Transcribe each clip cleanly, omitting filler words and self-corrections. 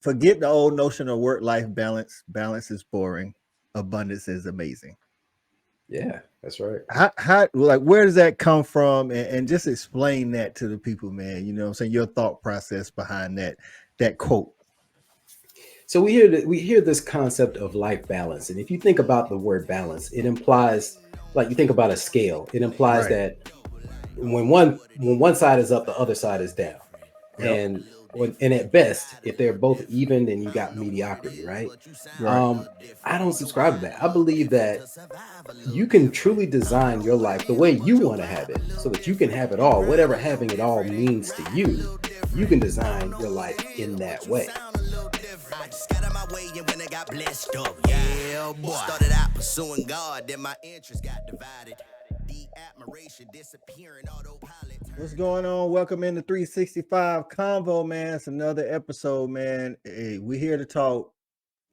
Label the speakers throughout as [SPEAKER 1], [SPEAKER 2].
[SPEAKER 1] forget the old notion of work-life balance. Balance is boring. Abundance is amazing.
[SPEAKER 2] Yeah, that's right.
[SPEAKER 1] How like where does that come from? And just explain that to the people, man. You know what I'm saying? Your thought process behind that quote.
[SPEAKER 2] So we hear this concept of life balance, and if you think about the word balance, it implies, like, you think about a scale. It implies
[SPEAKER 1] Right.
[SPEAKER 2] that when one side is up, the other side is down,
[SPEAKER 1] Yep.
[SPEAKER 2] and and at best, if they're both even, then you got mediocrity, right?
[SPEAKER 1] Right.
[SPEAKER 2] Um, I don't subscribe to that. I believe that you can truly design your life the way you want to have it, so that you can have it all, whatever having it all means to you. You can design your life in that way.
[SPEAKER 3] I just got out my way and when I got blessed up, yeah, boy. Started out pursuing God, then my interests got divided. The admiration disappearing, autopilot.
[SPEAKER 1] What's going on? Welcome into 365 Convo, man. It's another episode, man. Hey, we're here to talk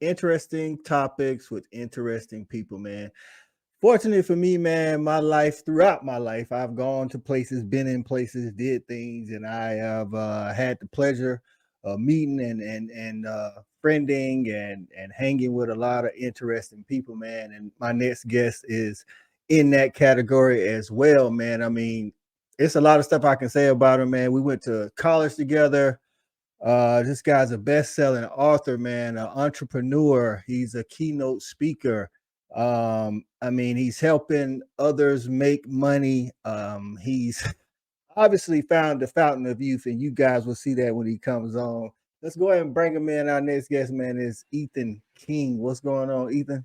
[SPEAKER 1] interesting topics with interesting people, man. Fortunately for me, man, throughout my life, I've gone to places, been in places, did things, and I have had the pleasure of meeting and friending and hanging with a lot of interesting people, man. And my next guest is in that category as well, man. I mean, it's a lot of stuff I can say about him, man. We went to college together. This guy's a best-selling author, man, an entrepreneur. He's a keynote speaker. I mean, he's helping others make money. He's obviously found the fountain of youth, and you guys will see that when he comes on. Let's go ahead and bring him in. Our next guest, man, is Ethan King. What's going on, Ethan?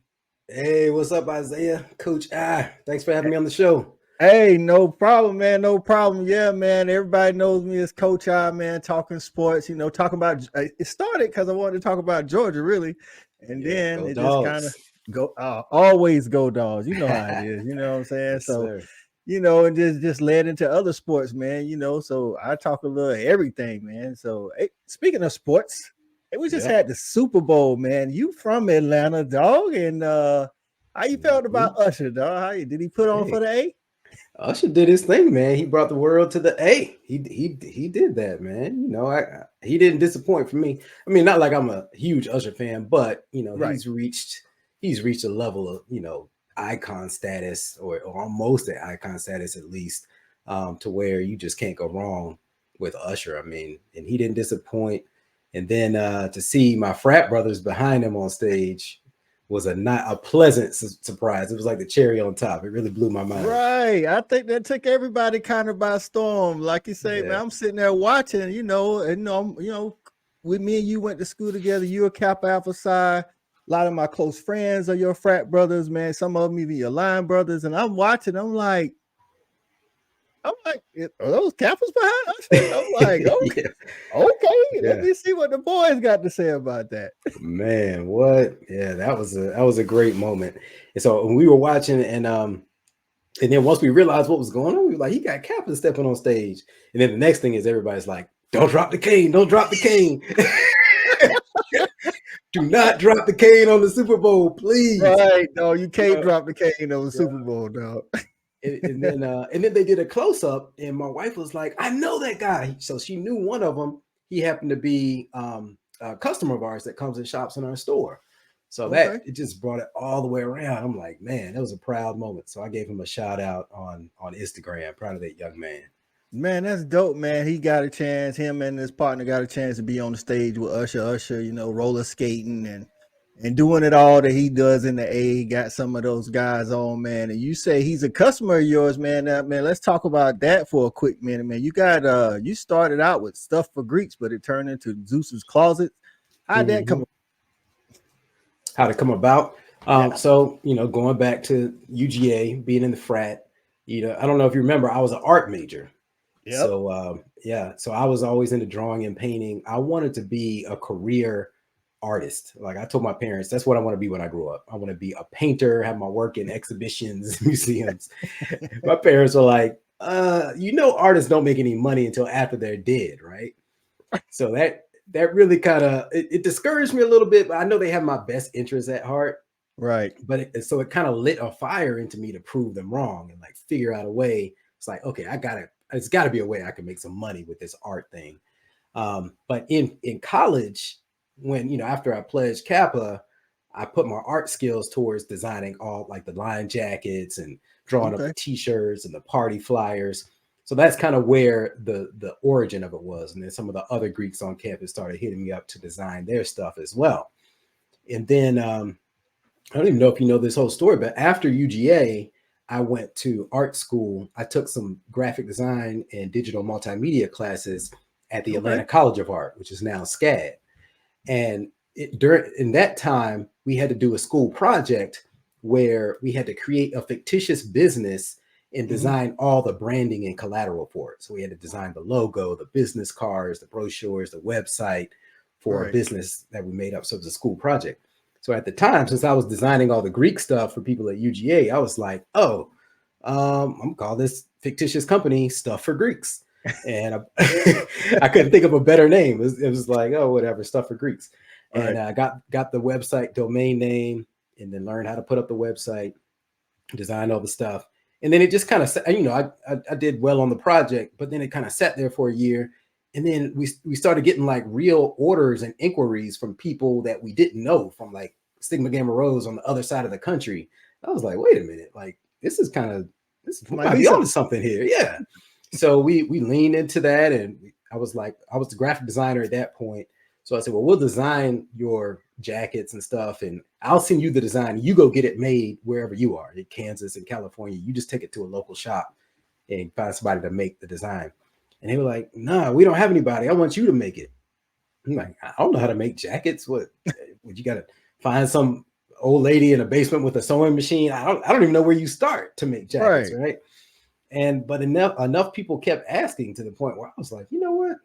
[SPEAKER 2] Hey, what's up, Isaiah? Coach I. Thanks for having me on the show.
[SPEAKER 1] Hey, no problem, man. No problem. Yeah, man. Everybody knows me as Coach I, man, talking sports, talking about it started because I wanted to talk about Georgia, really. And
[SPEAKER 2] Yeah,
[SPEAKER 1] then
[SPEAKER 2] go
[SPEAKER 1] it just kind of
[SPEAKER 2] dogs.
[SPEAKER 1] always go dogs. You know how it is, you know what I'm saying?
[SPEAKER 2] Yes,
[SPEAKER 1] So,
[SPEAKER 2] sir.
[SPEAKER 1] and just led into other sports, man, so I talk a little everything, man. So, hey, speaking of sports, we just
[SPEAKER 2] Yep.
[SPEAKER 1] had the Super Bowl, man. You from Atlanta, dog, and how you felt
[SPEAKER 2] Mhm.
[SPEAKER 1] about Usher, dog? Did he put on
[SPEAKER 2] Hey,
[SPEAKER 1] for the A?
[SPEAKER 2] Usher did his thing, man. He brought the world to the A. He did that, man. He didn't disappoint for me. I mean, not like I'm a huge Usher fan, but
[SPEAKER 1] Right.
[SPEAKER 2] he's reached a level of icon status, or almost at icon status at least, to where you just can't go wrong with Usher. I mean, and he didn't disappoint. And then to see my frat brothers behind him on stage was not a pleasant surprise. It was like the cherry on top. It really blew my mind.
[SPEAKER 1] Right. I think that took everybody kind of by storm. Like you say, man,
[SPEAKER 2] Yeah.
[SPEAKER 1] I'm sitting there watching, with me and you went to school together. You a Kappa Alpha Psi. A lot of my close friends are your frat brothers, man. Some of them even your line brothers. And I'm watching, I'm like, are those Kappas behind us? I'm like, okay,
[SPEAKER 2] Yeah.
[SPEAKER 1] okay, let
[SPEAKER 2] Yeah.
[SPEAKER 1] me see what the boys got to say about that.
[SPEAKER 2] Man, what? Yeah, that was a great moment. And so when we were watching, and then once we realized what was going on, we were like, he got Kappa stepping on stage. And then the next thing is everybody's like, don't drop the cane, don't drop the cane. Do not drop the cane on the Super Bowl, please.
[SPEAKER 1] Right, no, you
[SPEAKER 2] You
[SPEAKER 1] can't
[SPEAKER 2] know,
[SPEAKER 1] drop the cane on the
[SPEAKER 2] yeah.
[SPEAKER 1] Super Bowl, dog.
[SPEAKER 2] And then they did a close up, and my wife was like, "I know that guy." So she knew one of them. He happened to be a customer of ours that comes and shops in our store. So that
[SPEAKER 1] Okay.
[SPEAKER 2] it just brought it all the way around. I'm like, man, that was a proud moment. So I gave him a shout out on Instagram. Proud of that young man.
[SPEAKER 1] Man, that's dope, man. He got a chance. Him and his partner got a chance to be on the stage with Usher. Usher, roller skating and doing it all that he does in the A. Got some of those guys on, man. And you say he's a customer of yours, man. Man, let's talk about that for a quick minute, man. You started out with stuff for Greeks, but it turned into Zeus's Closet. How'd that
[SPEAKER 2] Mhm.
[SPEAKER 1] come?
[SPEAKER 2] How to come about?
[SPEAKER 1] Yeah.
[SPEAKER 2] So going back to UGA, being in the frat. I don't know if you remember, I was an art major.
[SPEAKER 1] Yep.
[SPEAKER 2] So yeah, so I was always into drawing and painting. I wanted to be a career artist. Like I told my parents, that's what I want to be when I grow up. I want to be a painter, have my work in exhibitions, museums. My parents were like, artists don't make any money until after they're dead, right? So that really kind of it discouraged me a little bit, but I know they have my best interests at heart.
[SPEAKER 1] Right.
[SPEAKER 2] But so it kind of lit a fire into me to prove them wrong and like figure out a way. It's like, okay, it's got to be a way I can make some money with this art thing. But in college, when, you know, after I pledged Kappa, I put my art skills towards designing all like the line jackets and drawing up
[SPEAKER 1] Okay.
[SPEAKER 2] the t-shirts and the party flyers. So that's kind of where the origin of it was. And then some of the other Greeks on campus started hitting me up to design their stuff as well. And then I don't even know if you know this whole story, but after UGA, I went to art school. I took some graphic design and digital multimedia classes at the
[SPEAKER 1] Okay.
[SPEAKER 2] Atlanta College of Art, which is now SCAD. And during in that time, we had to do a school project where we had to create a fictitious business and design all the branding and collateral for it. So we had to design the logo, the business cards, the brochures, the website for a
[SPEAKER 1] Right.
[SPEAKER 2] business that we made up. So it was a school project. So at the time, since I was designing all the Greek stuff for people at UGA, I was like, oh, I'm gonna call this fictitious company Stuff for Greeks. And I couldn't think of a better name. It was like, oh, whatever, Stuff for Greeks.
[SPEAKER 1] Right.
[SPEAKER 2] And I got the website domain name, and then learned how to put up the website, design all the stuff. And then it just kind of, you know, I did well on the project, but then it kind of sat there for a year. And then we started getting like real orders and inquiries from people that we didn't know, from like Stigma Gamma Rose on the other side of the country. I was like, wait a minute, like this
[SPEAKER 1] Might
[SPEAKER 2] might
[SPEAKER 1] be
[SPEAKER 2] be onto
[SPEAKER 1] something.
[SPEAKER 2] something here. Yeah. So we leaned into that, and I was the graphic designer at that point. So I said, well, we'll design your jackets and stuff, and I'll send you the design. You go get it made wherever you are in Kansas and California. You just take it to a local shop and find somebody to make the design. And they were like, nah, we don't have anybody. I want you to make it. I'm like, I don't know how to make jackets. What you got to find some old lady in a basement with a sewing machine? I don't even know where you start to make jackets,
[SPEAKER 1] Right.
[SPEAKER 2] right? But enough people kept asking to the point where I was like, you know what?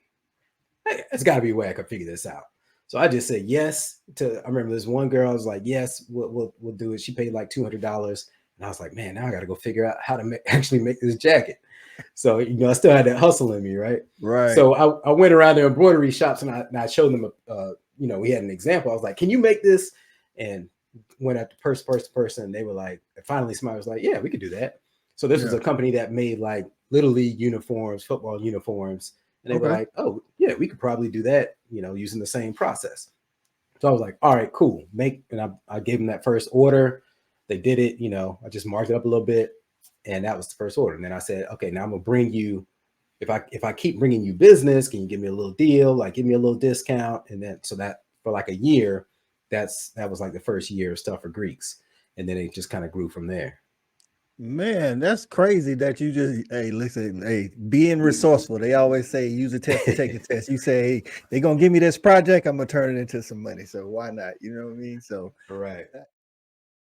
[SPEAKER 2] Hey, it's got to be a way I could figure this out. So I just said yes to. I remember this one girl. I was like, yes, we'll do it. She paid like $200, and I was like, man, now I got to go figure out how to actually make this jacket. So you know, I still had that hustle in me, right?
[SPEAKER 1] Right.
[SPEAKER 2] So I went around the embroidery shops, and I showed them you know, we had an example. I was like, can you make this? And went up to person. They were like, finally, somebody was like, yeah, we could do that. So this was
[SPEAKER 1] Yeah.
[SPEAKER 2] a company that made like little league uniforms, football uniforms. And they were
[SPEAKER 1] Okay.
[SPEAKER 2] like, oh, yeah, we could probably do that, you know, using the same process. So I was like, all right, cool. I gave them that first order. They did it, you know, I just marked it up a little bit. And that was the first order. And then I said, okay, now I'm going to bring you, if I keep bringing you business, can you give me a little deal? Like give me a little discount. And then, so that for like a year, that was like the first year of Stuff for Greeks. And then it just kind of grew from there.
[SPEAKER 1] Man, that's crazy that you just, hey, listen, hey, being resourceful. They always say use a test to take a test. You say, hey, they're gonna give me this project, I'm gonna turn it into some money. So why not? You know what I mean? So
[SPEAKER 2] Right.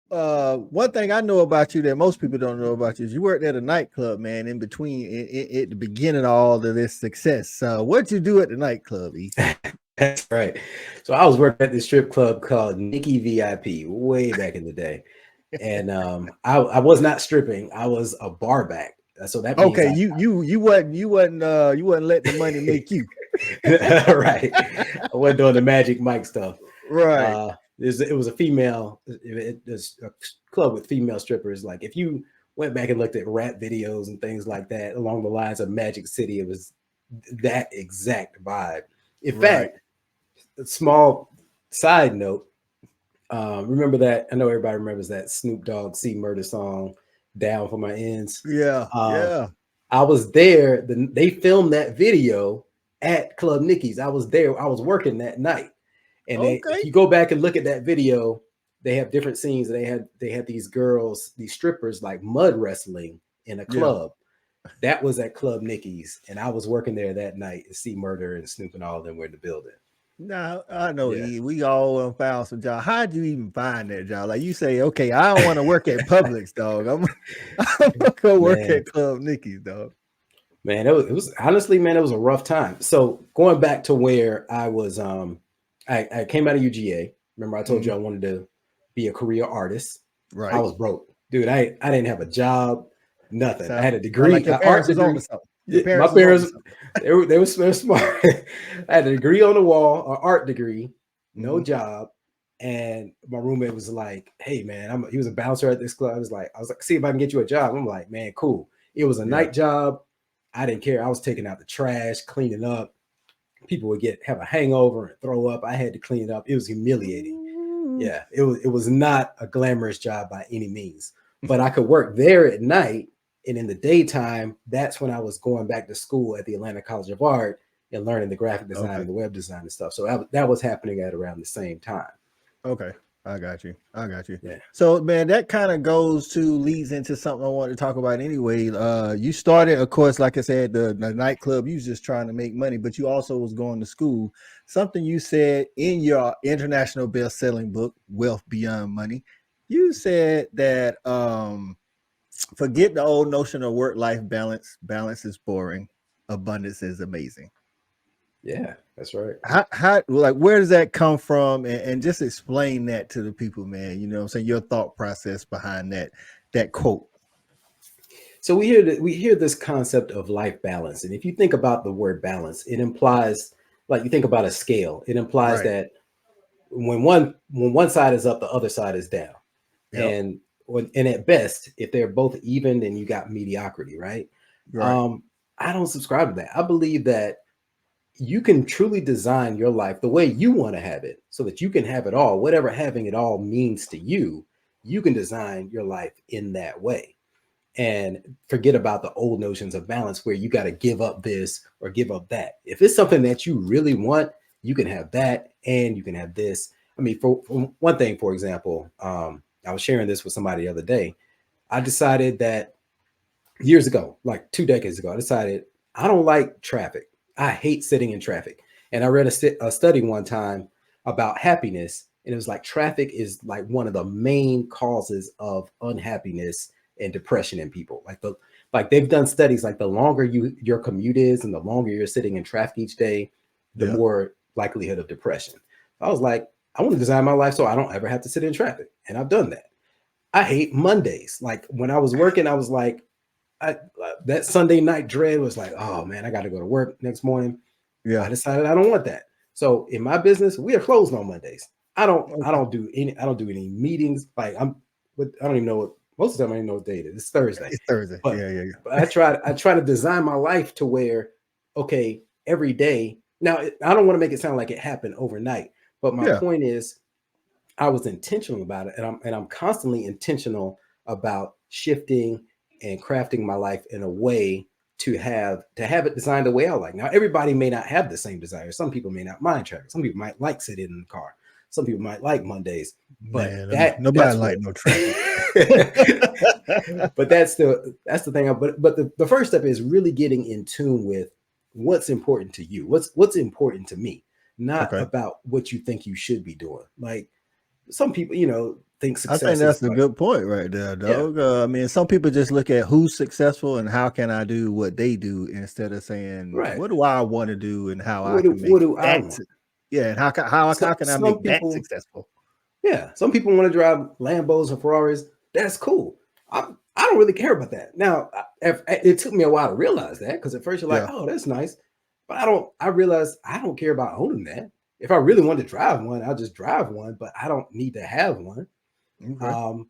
[SPEAKER 1] one thing I know about you that most people don't know about you is you worked at a nightclub, man, in between at the beginning of all of this success. What'd you do at the nightclub, E?
[SPEAKER 2] That's right. So I was working at this strip club called Nikki VIP way back in the day. And I was not stripping, I was a bar back. So that means
[SPEAKER 1] Okay, you wasn't letting the money make you.
[SPEAKER 2] right. I wasn't doing the Magic Mike stuff.
[SPEAKER 1] Right.
[SPEAKER 2] It was a female, it's a club with female strippers. Like if you went back and looked at rap videos and things like that along the lines of Magic City, it was that exact vibe. In
[SPEAKER 1] Right.
[SPEAKER 2] fact, a small side note, remember that, I know everybody remembers that Snoop Dogg C Murder song, Down for My Ends.
[SPEAKER 1] Yeah.
[SPEAKER 2] Um,
[SPEAKER 1] Yeah.
[SPEAKER 2] I was there. They filmed that video at Club Nikki's. I was there. I was working that night. And if
[SPEAKER 1] Okay.
[SPEAKER 2] you go back and look at that video, they have different scenes. They had these girls, these strippers, like mud wrestling in a
[SPEAKER 1] Yeah.
[SPEAKER 2] club. That was at Club Nikki's, and I was working there that night. See Murder and Snoop and all of them were in the building.
[SPEAKER 1] Nah, I know.
[SPEAKER 2] Yeah.
[SPEAKER 1] E. We all found some job. How'd you even find that job? Like you say, okay, I don't want to work at Publix, dog. I'm gonna go work
[SPEAKER 2] Man,
[SPEAKER 1] at Club Nikki's, dog.
[SPEAKER 2] man, it was honestly, man, it was a rough time. So going back to where I was, I came out of UGA. Remember, I told you I wanted to be a career artist. I
[SPEAKER 1] Right.
[SPEAKER 2] was broke, dude. I didn't have a job, nothing. I
[SPEAKER 1] Sound,
[SPEAKER 2] had a
[SPEAKER 1] sound like
[SPEAKER 2] degree,
[SPEAKER 1] your
[SPEAKER 2] an art
[SPEAKER 1] parents was on
[SPEAKER 2] degree.
[SPEAKER 1] to something. Your
[SPEAKER 2] My
[SPEAKER 1] parents was on to
[SPEAKER 2] parents,
[SPEAKER 1] something.
[SPEAKER 2] they were smart. I had a degree on the wall, an art degree, no job. And my roommate was like, "Hey, man, he was a bouncer at this club." I was like, "See if I can get you a job." I'm like, "Man, cool." It was a
[SPEAKER 1] Yeah.
[SPEAKER 2] night job. I didn't care. I was taking out the trash, cleaning up, people would have a hangover and throw up. I had to clean it up. It was humiliating.
[SPEAKER 1] Ooh.
[SPEAKER 2] Yeah, it was not a glamorous job by any means, but I could work there at night, and in the daytime, that's when I was going back to school at the Atlanta College of Art and learning the graphic design and the web design and stuff. So that was happening at around the same time.
[SPEAKER 1] Okay. I got you.
[SPEAKER 2] Yeah.
[SPEAKER 1] So man, that kind of leads into something I wanted to talk about anyway. You started, of course, like I said, the nightclub. You was just trying to make money, but you also was going to school. Something you said in your international best-selling book, Wealth Beyond Money, you said that forget the old notion of work-life balance. Balance is boring. Abundance is amazing.
[SPEAKER 2] Yeah, that's right.
[SPEAKER 1] How like where does that come from? And just explain that to the people, man. You know what I'm saying? Your thought process behind that quote.
[SPEAKER 2] So we hear this concept of life balance, and if you think about the word balance, it implies, like, you think about a scale. It implies
[SPEAKER 1] Right.
[SPEAKER 2] that when one side is up, the other side is down,
[SPEAKER 1] Yep.
[SPEAKER 2] and at best, if they're both even, then you got mediocrity, right?
[SPEAKER 1] Right.
[SPEAKER 2] I don't subscribe to that. I believe that you can truly design your life the way you want to have it, so that you can have it all. Whatever having it all means to you, you can design your life in that way, and forget about the old notions of balance where you got to give up this or give up that. If it's something that you really want, you can have that and you can have this. I mean, for one thing, for example, I was sharing this with somebody the other day. I decided that years ago, like 2 decades ago, I decided I don't like traffic. I hate sitting in traffic. And I read a study one time about happiness, and it was like traffic is like one of the main causes of unhappiness and depression in people. Like they've done studies, like the longer your commute is and the longer you're sitting in traffic each day, the more likelihood of depression. I was like, I want to design my life so I don't ever have to sit in traffic. And I've done that. I hate Mondays. Like when I was working, I was like, that Sunday night dread was like, oh man, I got to go to work next morning.
[SPEAKER 1] Yeah.
[SPEAKER 2] I decided I don't want that. So in my business, we are closed on Mondays. I don't do any meetings. Like I don't even know what, most of the time I don't even know what day it is. It's Thursday.
[SPEAKER 1] It's Thursday.
[SPEAKER 2] But,
[SPEAKER 1] Yeah.
[SPEAKER 2] but I try to design my life to where, okay, every day. Now I don't want to make it sound like it happened overnight, but my point is, I was intentional about it, and I'm constantly intentional about shifting and crafting my life in a way to have it designed the way I like. Now, everybody may not have the same desire. Some people may not mind traffic. Some people might like sitting in the car. Some people might like Mondays. But
[SPEAKER 1] Man, nobody like no traffic.
[SPEAKER 2] But that's the thing. But the first step is really getting in tune with what's important to you. What's important to me, not about what you think you should be doing. Like some people, think success.
[SPEAKER 1] I think that's a good point right there, dog.
[SPEAKER 2] Yeah.
[SPEAKER 1] I mean, some people just look at who's successful and how can I do what they do instead of saying, what do I want to do and how I can make that. Yeah, and how can I make that successful?
[SPEAKER 2] Yeah, some people want to drive Lambos and Ferraris. That's cool. I don't really care about that. Now, it took me a while to realize that, because at first you're like, oh, that's nice. But I realized I don't care about owning that. If I really wanted to drive one, I'll just drive one, but I don't need to have one. Okay.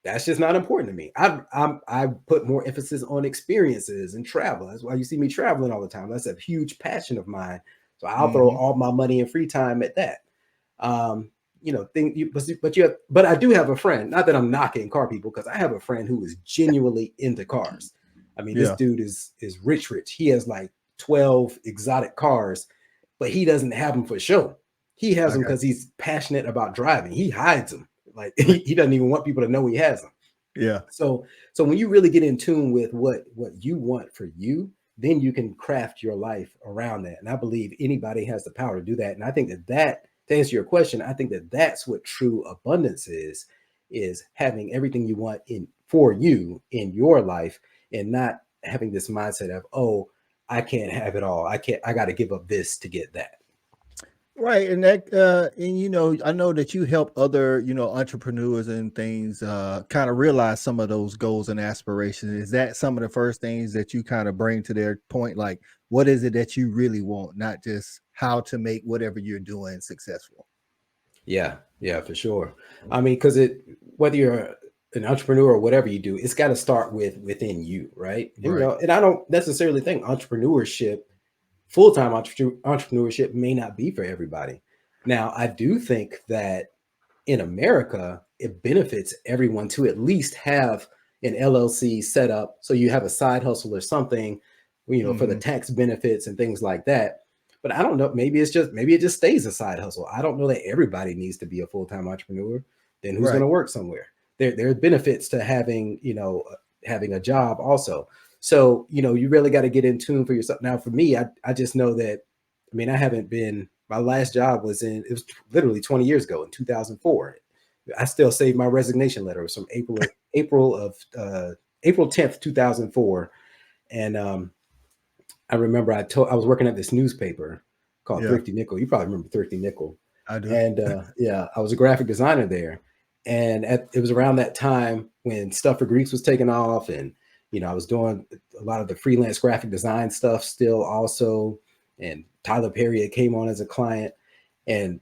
[SPEAKER 2] That's just not important to me. I put more emphasis on experiences and travel. That's why you see me traveling all the time. That's a huge passion of mine. So I'll throw all my money and free time at that. But I do have a friend, not that I'm knocking car people, because I have a friend who is genuinely into cars. I mean, this dude is rich. He has like 12 exotic cars, but he doesn't have them for show. He has them because he's passionate about driving. He hides them. Like he doesn't even want people to know he has them.
[SPEAKER 1] Yeah.
[SPEAKER 2] So when you really get in tune with what you want for you, then you can craft your life around that. And I believe anybody has the power to do that. And I think that to answer your question, I think that's what true abundance is having everything you want for you in your life, and not having this mindset of, oh, I can't have it all. I got to give up this to get that.
[SPEAKER 1] Right. And that, I know that you help other, entrepreneurs and things, kind of realize some of those goals and aspirations. Is that some of the first things that you kind of bring to their point? Like, what is it that you really want? Not just how to make whatever you're doing successful.
[SPEAKER 2] Yeah, for sure. I mean, because whether you're an entrepreneur or whatever you do, it's got to start within you, right? And, and I don't necessarily think entrepreneurship full-time entrepreneurship may not be for everybody. Now, I do think that in America, it benefits everyone to at least have an LLC set up, so you have a side hustle or something, for the tax benefits and things like that. But I don't know, maybe it just stays a side hustle. I don't know that everybody needs to be a full-time entrepreneur. Then who's going to work somewhere? There are benefits to having, having a job also. So, you really got to get in tune for yourself. Now, for me, I just know that, I haven't been, my last job it was literally 20 years ago in 2004. I still saved my resignation letter. It was from April 10th, 2004. And I remember I was working at this newspaper called Thrifty Nickel. You probably remember Thrifty Nickel.
[SPEAKER 1] I do.
[SPEAKER 2] And I was a graphic designer there. And it was around that time when Stuff for Greeks was taking off, and I was doing a lot of the freelance graphic design stuff still also. And Tyler Perry came on as a client, and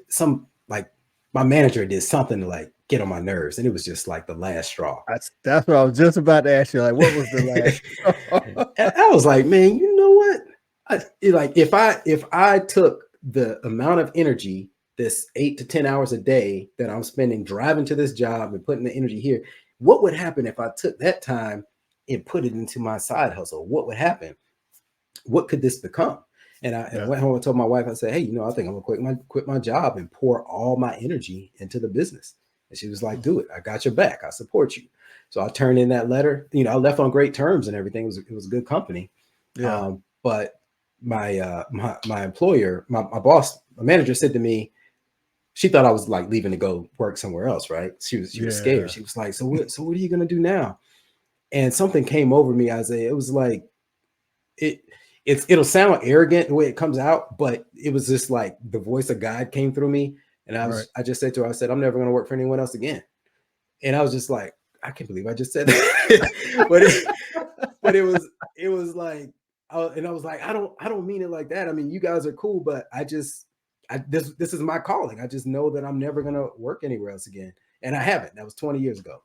[SPEAKER 2] my manager did something to get on my nerves, and it was just like the last straw.
[SPEAKER 1] That's what I was just about to ask you. Like, what was the last straw?
[SPEAKER 2] I was like, man, you know what? If I took the amount of energy, this 8 to 10 hours a day that I'm spending driving to this job and putting the energy here, what would happen if I took that time and put it into my side hustle? What would happen? What could this become? And I went home and told my wife, I said, hey, I think I'm gonna quit my job and pour all my energy into the business. And she was like, do it. I got your back. I support you. So I turned in that letter. I left on great terms and everything. It was a good company. Yeah. But my employer, my boss, my manager said to me, she thought I was leaving to go work somewhere else, right? She was scared. She was like, so what are you gonna do now? And something came over me, Isaiah. It was like it'll sound arrogant the way it comes out, but it was just like the voice of God came through me. And I just said to her, I said, I'm never going to work for anyone else again. And I was just like, I can't believe I just said that. but it was like, and I was like, I don't mean it like that. I mean, you guys are cool, but this is my calling. I just know that I'm never going to work anywhere else again. And I haven't. That was 20 years ago.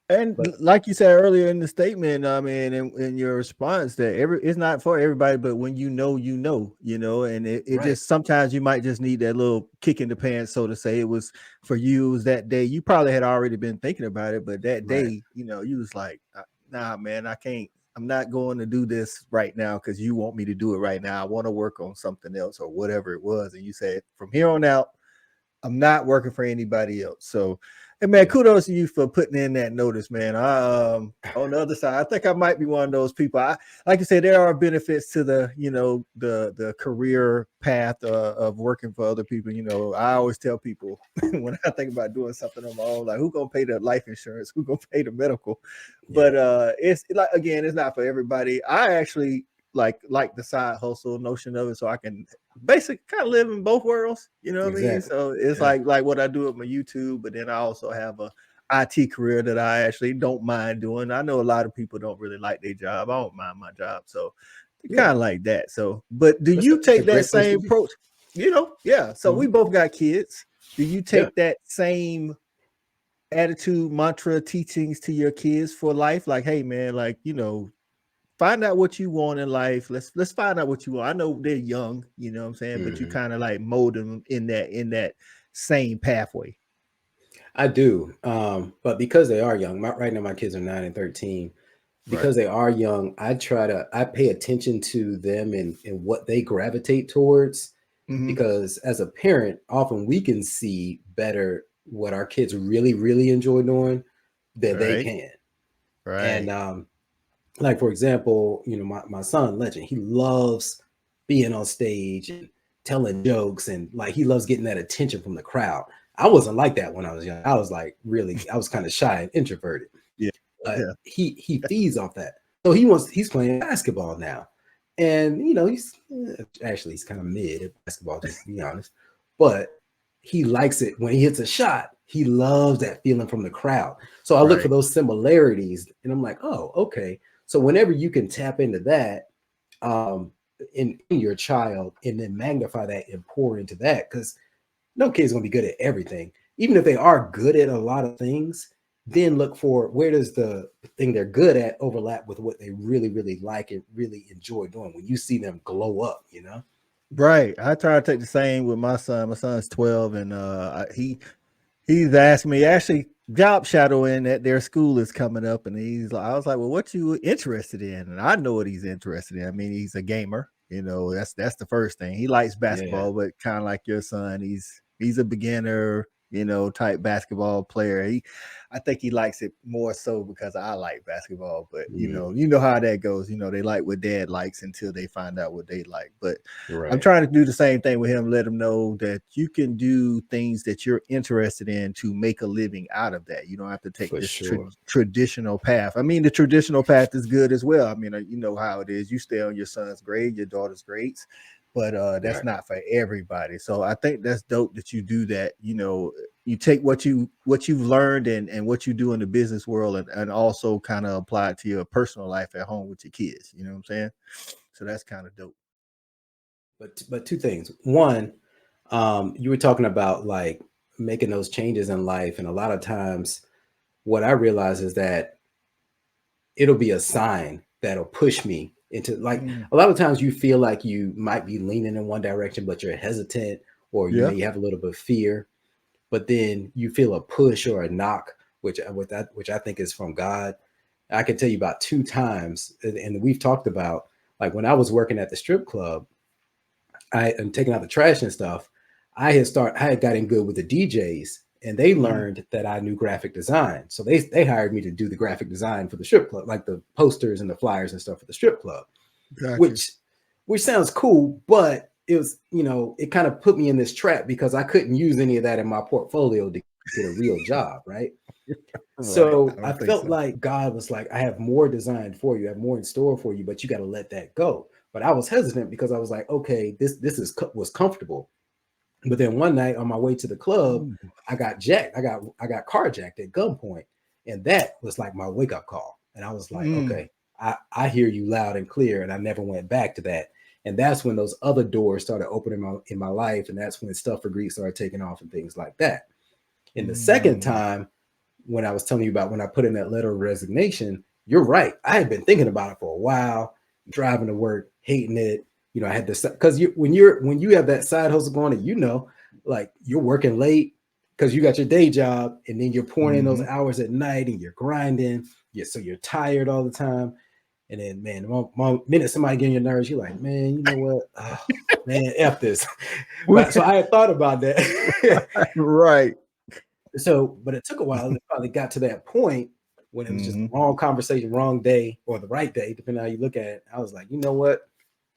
[SPEAKER 1] And like you said earlier in the statement, in your response, that it's not for everybody, but when you know, and it just sometimes you might just need that little kick in the pants, so to say. It was for you, it was that day. You probably had already been thinking about it, but that day, you was like, nah, man, I can't. I'm not going to do this right now because you want me to do it right now. I want to work on something else or whatever it was. And you said, from here on out, I'm not working for anybody else. So, hey man, kudos to you for putting in that notice, man. On the other side, I think I might be one of those people. Like you said, there are benefits to the, the career path of working for other people. I always tell people when I think about doing something on my own, like, who gonna pay the life insurance? Who gonna pay the medical? Yeah. But it's like, again, it's not for everybody. I actually like the side hustle notion of it, so I can basically kind of live in both worlds, what I mean? So it's like what I do with my YouTube, but then I also have a IT career that I actually don't mind doing. I know a lot of people don't really like their job. I don't mind my job, so kind of like that. So, but do you take that same approach? So we both got kids. Do you take that same attitude, mantra, teachings to your kids for life? Like, hey man, find out what you want in life. Let's find out what you want. I know they're young, you know what I'm saying, but you kind of like mold them in that same pathway.
[SPEAKER 2] I do. But because they are young, right now my kids are 9 and 13. Because they are young, I pay attention to them and what they gravitate towards. Because as a parent, often we can see better what our kids really, really enjoy doing than they can. Right. And like, for example, my son, Legend, he loves being on stage and telling jokes, and he loves getting that attention from the crowd. I wasn't like that when I was young. I was I was kind of shy and introverted. Yeah. But he feeds off that. So he's playing basketball now. And, he's kind of mid at basketball, just to be honest. But he likes it when he hits a shot. He loves that feeling from the crowd. So I look for those similarities, and I'm like, oh, okay. So whenever you can tap into that in your child and then magnify that and pour into that, because no kid's going to be good at everything. Even if they are good at a lot of things, then look for where does the thing they're good at overlap with what they really, really like and really enjoy doing when you see them glow up, you know?
[SPEAKER 1] Right. I try to take the same with my son. My son's 12, and he's asked me actually job shadowing at their school is coming up, and he's like, I was like, well, what you interested in? And I know what he's interested in. I mean, he's a gamer. You know, that's the first thing. He likes
[SPEAKER 2] Yeah.
[SPEAKER 1] basketball, but kind of like your son, he's a beginner, you know, type basketball player. I think he likes it more so because I like basketball, but you know how that goes. You know, they like what dad likes until they find out what they like. But I'm
[SPEAKER 2] Right.
[SPEAKER 1] trying to do the same thing with him, let him know that you can do things that you're interested in to make a living out of that. You don't have to take
[SPEAKER 2] For
[SPEAKER 1] this
[SPEAKER 2] sure.
[SPEAKER 1] traditional path. I mean, the traditional path is good as well. I mean, you know how it is. You stay on your son's grade, your daughter's grades, but that's
[SPEAKER 2] Right.
[SPEAKER 1] not for everybody. So I think that's dope that you do that. You know, you take what you've learned and what you do in the business world and also kind of apply it to your personal life at home with your kids. You know what I'm saying? So that's kind of dope.
[SPEAKER 2] But two things. One, you were talking about like making those changes in life, and a lot of times, what I realize is that it'll be a sign that'll push me into like
[SPEAKER 1] Mm,
[SPEAKER 2] a lot of times you feel like you might be leaning in one direction, but you're hesitant, or you
[SPEAKER 1] yeah.
[SPEAKER 2] may have a little bit of fear, but then you feel a push or a knock, which I think is from God. I can tell you about two times, and we've talked about like when I was working at the strip club, I and taking out the trash and stuff. I had gotten good with the DJs, and they
[SPEAKER 1] Mm,
[SPEAKER 2] learned that I knew graphic design, so they hired me to do the graphic design for the strip club, like the posters and the flyers and stuff for the strip club,
[SPEAKER 1] got you.
[SPEAKER 2] which which sounds cool, but it was, it kind of put me in this trap because I couldn't use any of that in my portfolio to get a real job, right?
[SPEAKER 1] Right. I
[SPEAKER 2] So I
[SPEAKER 1] don't think
[SPEAKER 2] felt
[SPEAKER 1] so.
[SPEAKER 2] like God was like, I have more designed for you, I have more in store for you, but you got to let that go. But I was hesitant because I was like, okay, was comfortable. But then one night on my way to the club,
[SPEAKER 1] Ooh.
[SPEAKER 2] I got jacked. I got carjacked at gunpoint, and that was like my wake up call. And I was like,
[SPEAKER 1] Mm,
[SPEAKER 2] okay, I hear you loud and clear, and I never went back to that. And that's when those other doors started opening in my life, and that's when stuff for Greek started taking off and things like that. And the second
[SPEAKER 1] mm,
[SPEAKER 2] time, when I was telling you about when I put in that letter of resignation, you're right. I had been thinking about it for a while, driving to work, hating it. I had this because when you have that side hustle going, and like you're working late because you got your day job, and then you're pouring in those
[SPEAKER 1] mhm.
[SPEAKER 2] hours at night, and you're grinding. So you're tired all the time. And then, man, the minute somebody getting your nerves, you're like, man, you know what? Oh, man, F this. But so I had thought about that.
[SPEAKER 1] Right.
[SPEAKER 2] But it took a while. It finally got to that point when it was just
[SPEAKER 1] Mhm.
[SPEAKER 2] the wrong conversation, wrong day, or the right day, depending on how you look at it. I was like, you know what?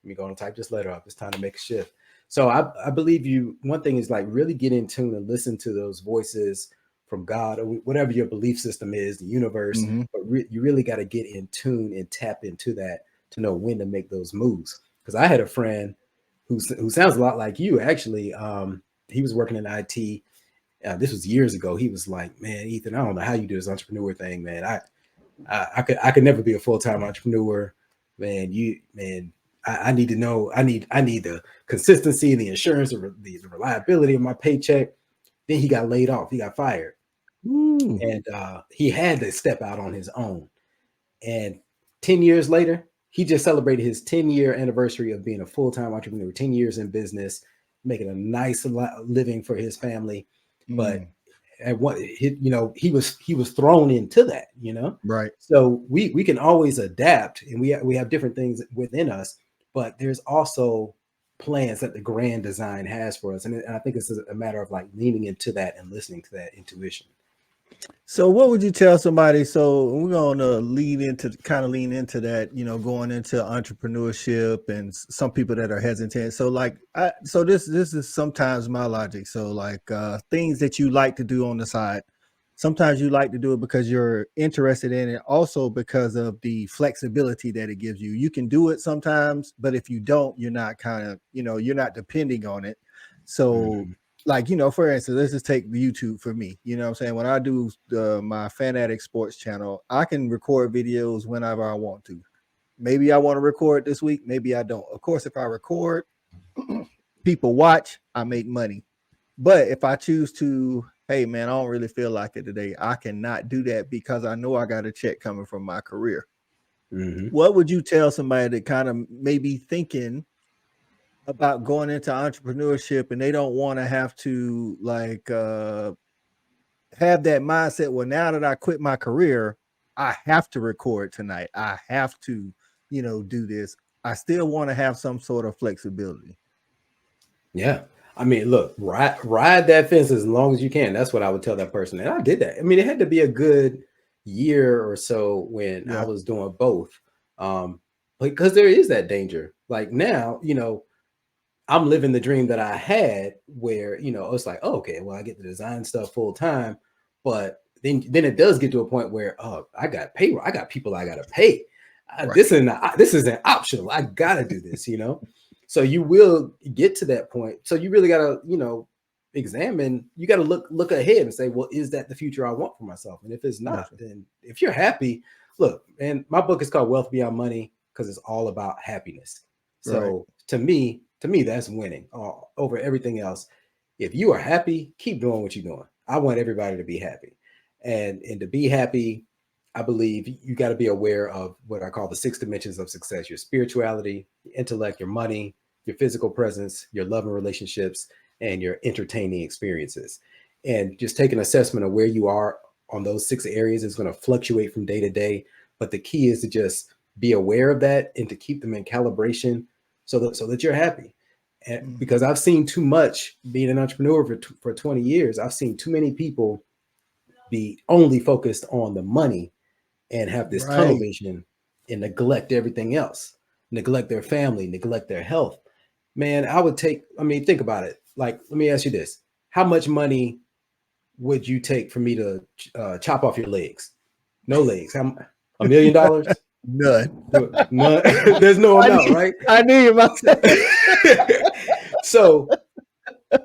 [SPEAKER 2] Let me go and type this letter up. It's time to make a shift. So I believe you. One thing is like really get in tune and listen to those voices from God or whatever your belief system is, the universe.
[SPEAKER 1] Mhm.
[SPEAKER 2] But you really got to get in tune and tap into that to know when to make those moves. Because I had a friend who sounds a lot like you actually. He was working in IT. This was years ago. He was like, "Man, Ethan, I don't know how you do this entrepreneur thing, man. I could never be a full-time entrepreneur, man. I need to know. I need the consistency, the insurance, the reliability of my paycheck." Then he got laid off. He got fired,
[SPEAKER 1] Ooh.
[SPEAKER 2] and he had to step out on his own. And 10 years later, he just celebrated his 10-year anniversary of being a full-time entrepreneur. 10 years in business, making a nice living for his family, but
[SPEAKER 1] Mm,
[SPEAKER 2] at what he was thrown into that,
[SPEAKER 1] right.
[SPEAKER 2] so we can always adapt, and we have different things within us, but there's also plans that the grand design has for us, and I think it's a matter of like leaning into that and listening to that intuition.
[SPEAKER 1] So what would you tell somebody? So we're gonna lean into that, you know, going into entrepreneurship and some people that are hesitant. So so this is sometimes my logic. So like things that you like to do on the side. Sometimes you like to do it because you're interested in it, also because of the flexibility that it gives you. You can do it sometimes, but if you don't, you're not kind of, you know, you're not depending on it. So
[SPEAKER 2] Mhm.
[SPEAKER 1] like, you know, for instance, let's just take YouTube for me. You know what I'm saying? When I do my Fanatic Sports channel, I can record videos whenever I want to. Maybe I want to record this week, maybe I don't. Of course, if I record, people watch, I make money. But if I choose to hey man, I don't really feel like it today. I cannot do that because I know I got a check coming from my career. What would you tell somebody that kind of maybe thinking about going into entrepreneurship and they don't want to have to like have that mindset? Well, now that I quit my career, I have to record tonight. I have to, do this. I still want to have some sort of flexibility.
[SPEAKER 2] Yeah. I mean, look, ride that fence as long as you can. That's what I would tell that person. And I did that. I mean, it had to be a good year or so when I was doing both. Because there is that danger. Like now, I'm living the dream that I had where, it's like, oh, okay, well, I get to design stuff full time. But then it does get to a point where, I got payroll. I got people I got to pay.
[SPEAKER 1] Right.
[SPEAKER 2] This isn't optional. I got to do this, So you will get to that point. So you really got to, examine, you got to look ahead and say, well, is that the future I want for myself? And if it's not, then if you're happy, look, and my book is called Wealth Beyond Money because it's all about happiness. So to me, that's winning over everything else. If you are happy, keep doing what you're doing. I want everybody to be happy. And to be happy, I believe you got to be aware of what I call the 6 dimensions of success: your spirituality, your intellect, your money, your physical presence, your love and relationships, and your entertaining experiences. And just take an assessment of where you are on those 6 areas. Is going to fluctuate from day to day. But the key is to just be aware of that and to keep them in calibration so that you're happy. And because I've seen too much being an entrepreneur for 20 years, I've seen too many people be only focused on the money and have this tunnel vision and neglect everything else, neglect their family, neglect their health. Man, think about it. Like, let me ask you this. How much money would you take for me to chop off your legs? No legs. $1 million?
[SPEAKER 1] None.
[SPEAKER 2] None. There's no amount, right?
[SPEAKER 1] I need myself.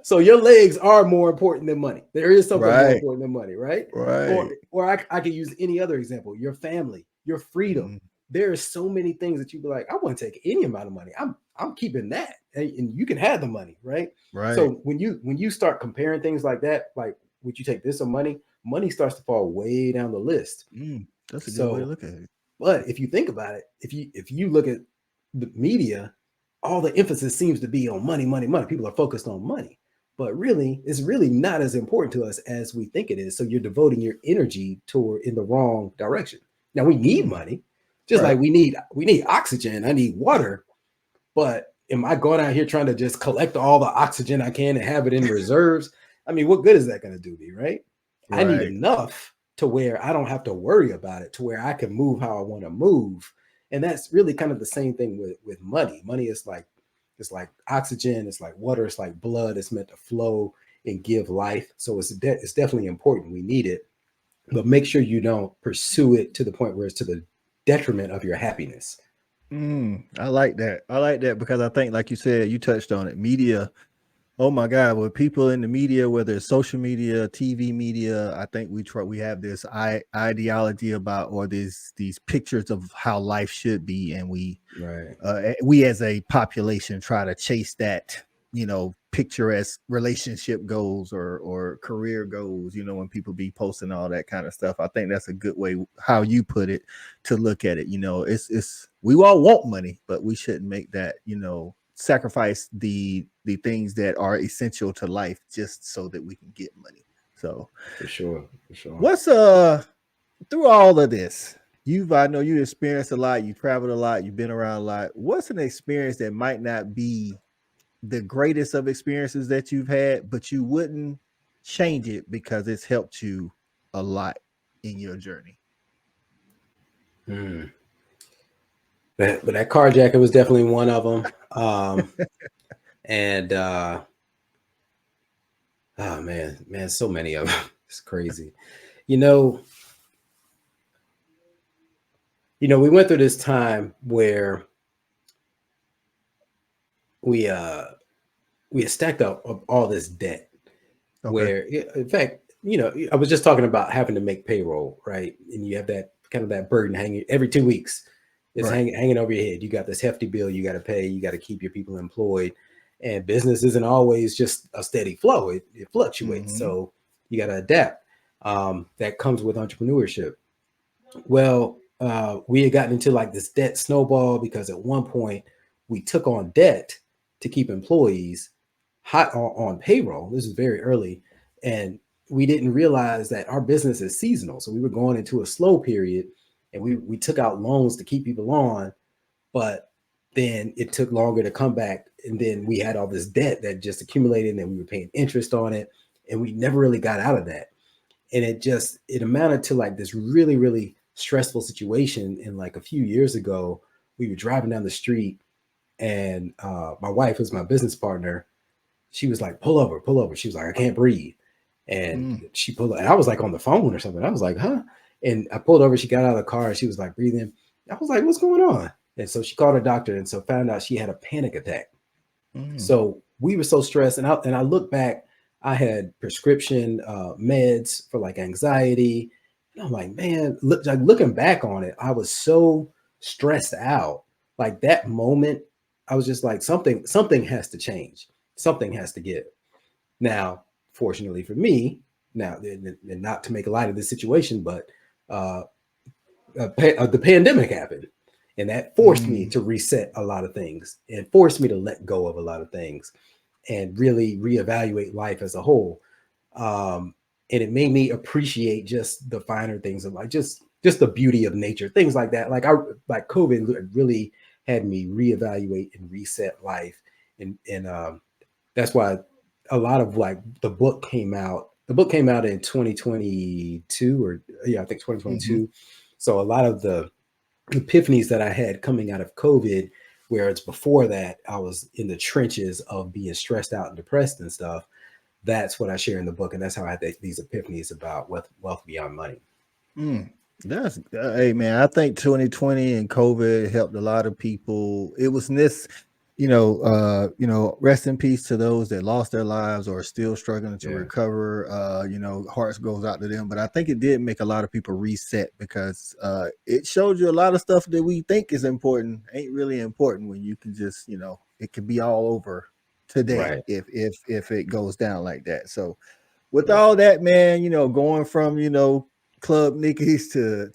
[SPEAKER 2] So your legs are more important than money. There is something more important than money, right?
[SPEAKER 1] Right.
[SPEAKER 2] Or I could use any other example. Your family, your freedom. There are so many things that you'd be like, I want to take any amount of money. I'm keeping that, and you can have the money, right?
[SPEAKER 1] Right.
[SPEAKER 2] So when you start comparing things like that, like, would you take this or money? Money starts to fall way down the list.
[SPEAKER 1] That's a good way to look at it.
[SPEAKER 2] But if you think about it, if you look at the media, all the emphasis seems to be on money, money, money. People are focused on money, but really, it's really not as important to us as we think it is. So you're devoting your energy in the wrong direction. Now we need money, just like we need oxygen. I need water, but am I going out here trying to just collect all the oxygen I can and have it in reserves? I mean, what good is that going to do me, right? I need enough to where I don't have to worry about it, to where I can move how I want to move. And that's really kind of the same thing with money. Money is like, it's like oxygen, it's like water, it's like blood. It's meant to flow and give life. So it's definitely important. We need it, but make sure you don't pursue it to the point where it's to the detriment of your happiness.
[SPEAKER 1] I like that. I like that because I think, like you said, you touched on it. Media. Oh my God! With people in the media, whether it's social media, TV media, I think we have this ideology about, or these pictures of how life should be, and we as a population try to chase that, picturesque relationship goals or career goals. When people be posting all that kind of stuff, I think that's a good way, how you put it, to look at it. It's we all want money, but we shouldn't make that, sacrifice the things that are essential to life just so that we can get money. So
[SPEAKER 2] for sure.
[SPEAKER 1] What's through all of this, I know you experienced a lot, you traveled a lot, you've been around a lot. What's an experience that might not be the greatest of experiences that you've had, but you wouldn't change it because it's helped you a lot in your journey?
[SPEAKER 2] But that carjacker was definitely one of them. And oh man, so many of them. It's crazy. We went through this time where we had stacked up all this debt. Where, in fact, I was just talking about having to make payroll, right? And you have that kind of that burden hanging every 2 weeks. It's hanging over your head. You got this hefty bill you got to pay. You got to keep your people employed, and business isn't always just a steady flow. It fluctuates. So You got to adapt. That comes with entrepreneurship. Well, we had gotten into like this debt snowball because at one point we took on debt to keep employees hot on payroll. This is very early, and we didn't realize that our business is seasonal. So we were going into a slow period, and we took out loans to keep people on, but then it took longer to come back, and then we had all this debt that just accumulated, and we were paying interest on it, and we never really got out of that. And it amounted to like this really really stressful situation. And like a few years ago, we were driving down the street, and my wife, who's my business partner, she was like, pull over, pull over. She was like, I can't breathe. And she pulled and I was like on the phone or something. I was like, huh? And I pulled over, she got out of the car, and she was like breathing. I was like, what's going on? And so she called her doctor, and so found out she had a panic attack. So we were so stressed. And I look back, I had prescription meds for like anxiety. And I'm like, man, looking back on it, I was so stressed out. Like that moment, I was just like, something has to change. Something has to give. Now, fortunately for me, now, and not to make a light of this situation, but the pandemic happened, and that forced me to reset a lot of things and forced me to let go of a lot of things and really reevaluate life as a whole. And it made me appreciate just the finer things of like just the beauty of nature, things like that. Like COVID really had me reevaluate and reset life, and that's why a lot of like the book came out. The book came out in 2022, or yeah, I think 2022. So a lot of the epiphanies that I had coming out of COVID, whereas before that I was in the trenches of being stressed out and depressed and stuff. That's what I share in the book, and that's how I had these epiphanies about wealth beyond money.
[SPEAKER 1] That's hey man, I think 2020 and COVID helped a lot of people. It was this, rest in peace to those that lost their lives or are still struggling to recover. Hearts goes out to them. But I think it did make a lot of people reset because it showed you a lot of stuff that we think is important ain't really important when you can just, it can be all over today if it goes down like that. So with all that, man, going from, Club Nikki's to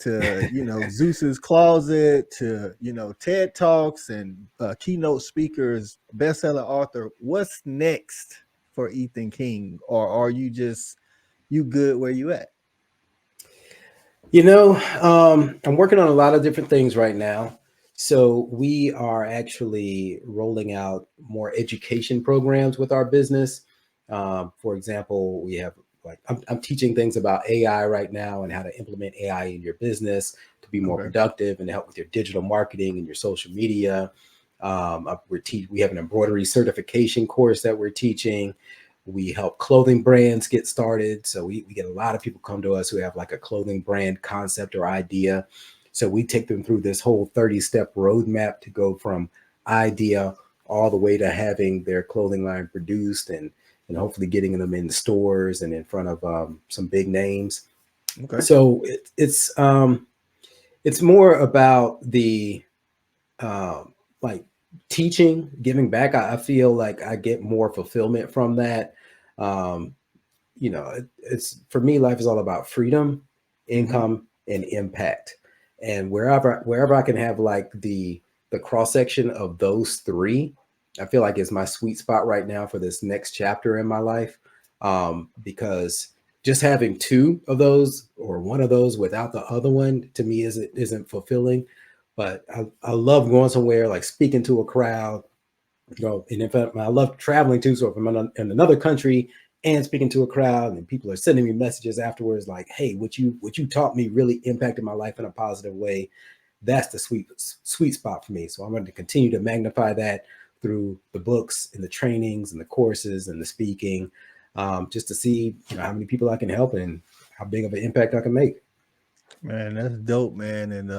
[SPEAKER 1] Zeus's Closet to TED Talks and keynote speakers, bestseller author. What's next for Ethan King, or are you good where you at?
[SPEAKER 2] I'm working on a lot of different things right now. So we are actually rolling out more education programs with our business. For example, we have I'm teaching things about AI right now and how to implement AI in your business to be more productive and to help with your digital marketing and your social media. We have an embroidery certification course that we're teaching. We help clothing brands get started. So we get a lot of people come to us who have like a clothing brand concept or idea. So we take them through this whole 30-step roadmap to go from idea all the way to having their clothing line produced and hopefully getting them in the stores and in front of some big names. So it's more about the like teaching, giving back. I feel like I get more fulfillment from that. It's for me, life is all about freedom, income, and impact. And wherever I can have like the cross section of those three, I feel like it's my sweet spot right now for this next chapter in my life. Because just having two of those or one of those without the other one to me isn't fulfilling. But I love going somewhere, like speaking to a crowd, and in fact, I love traveling too. So if I'm in another country and speaking to a crowd, and people are sending me messages afterwards, like, "Hey, what you taught me really impacted my life in a positive way." That's the sweet spot for me. So I'm going to continue to magnify that through the books and the trainings and the courses and the speaking, just to see how many people I can help and how big of an impact I can make.
[SPEAKER 1] Man, that's dope, man. And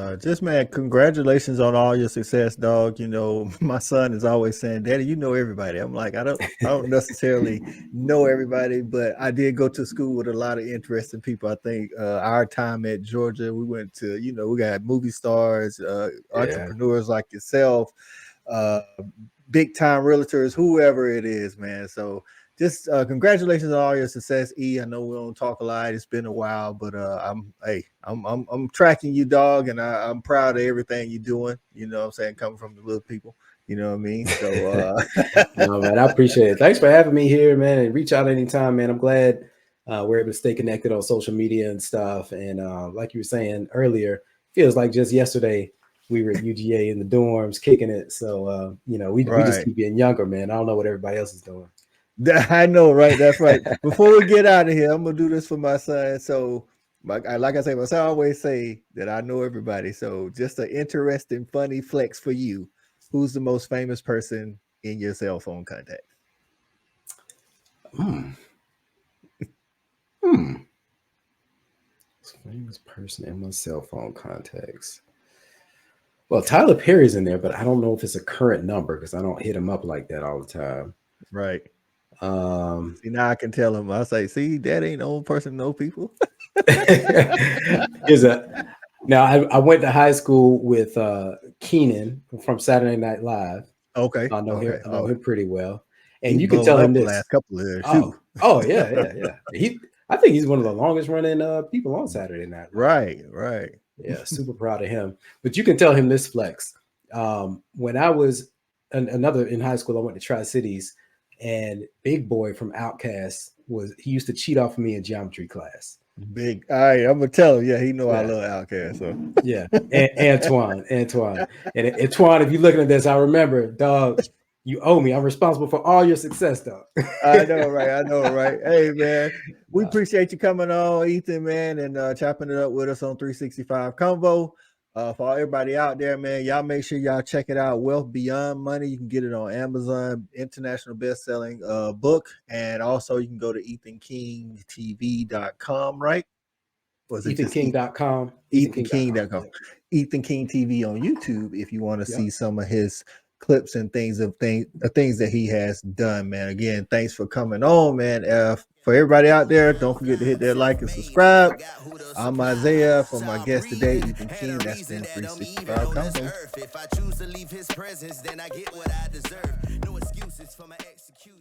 [SPEAKER 1] man, congratulations on all your success, dog. My son is always saying, Daddy, you know everybody. I'm like, I don't necessarily know everybody, but I did go to school with a lot of interesting people. I think our time at Georgia, we went to, we got movie stars, entrepreneurs like yourself, big time realtors, whoever it is, man. So just congratulations on all your success, E. I know we don't talk a lot. It's been a while, but I'm tracking you, dog, and I'm proud of everything you're doing. You know what I'm saying? Coming from the little people. You know what I mean? So
[SPEAKER 2] No, man, I appreciate it. Thanks for having me here, man. And reach out anytime, man. I'm glad we're able to stay connected on social media and stuff. And like you were saying earlier, feels like just yesterday we were at UGA in the dorms kicking it. So we just
[SPEAKER 1] right.
[SPEAKER 2] keep getting younger, man. I don't know what everybody else is doing.
[SPEAKER 1] I know, right? That's right. Before we get out of here, I'm gonna do this for my son. So, like I say, my son always say that I know everybody. So, just an interesting, funny flex for you. Who's the most famous person in your cell phone contact?
[SPEAKER 2] Famous person in my cell phone contacts. Well, Tyler Perry's in there, but I don't know if it's a current number because I don't hit him up like that all the time.
[SPEAKER 1] Right. See, now I can tell him. I say, see, that ain't the only person know people.
[SPEAKER 2] Now I went to high school with Keenan from Saturday Night Live.
[SPEAKER 1] Okay.
[SPEAKER 2] I know
[SPEAKER 1] okay.
[SPEAKER 2] him pretty well. And
[SPEAKER 1] He's
[SPEAKER 2] you can tell him
[SPEAKER 1] the
[SPEAKER 2] this.
[SPEAKER 1] last couple of years.
[SPEAKER 2] Oh yeah. I think he's one of the longest running people on Saturday Night Live.
[SPEAKER 1] Right.
[SPEAKER 2] Yeah, super proud of him. But you can tell him this flex. When I was in high school, I went to Tri-Cities, and Big Boy from Outkast he used to cheat off of me in geometry class.
[SPEAKER 1] Big. All right, I'm gonna tell him. Yeah, he know I love Outkast. So
[SPEAKER 2] yeah, Antoine, and Antoine, if you're looking at this, I remember, dog. You owe me. I'm responsible for all your success, dog.
[SPEAKER 1] I know, right? Hey, man, we appreciate you coming on, Ethan, man, and chopping it up with us on 365 Convo. For everybody out there, man, y'all make sure y'all check it out. Wealth Beyond Money. You can get it on Amazon, international best-selling book, and also you can go to EthanKingTV.com, right?
[SPEAKER 2] Was it EthanKing.com?
[SPEAKER 1] EthanKing.com. Ethan King TV on YouTube if you want to see some of his clips and things that he has done, man. Again, thanks for coming on, man. For everybody out there, don't forget to hit that like and subscribe. I'm Isaiah. For my guest today, Ethan King. That's been 365 Convo.
[SPEAKER 3] If I choose to leave his presence, then I get what I deserve. No excuses for my execution.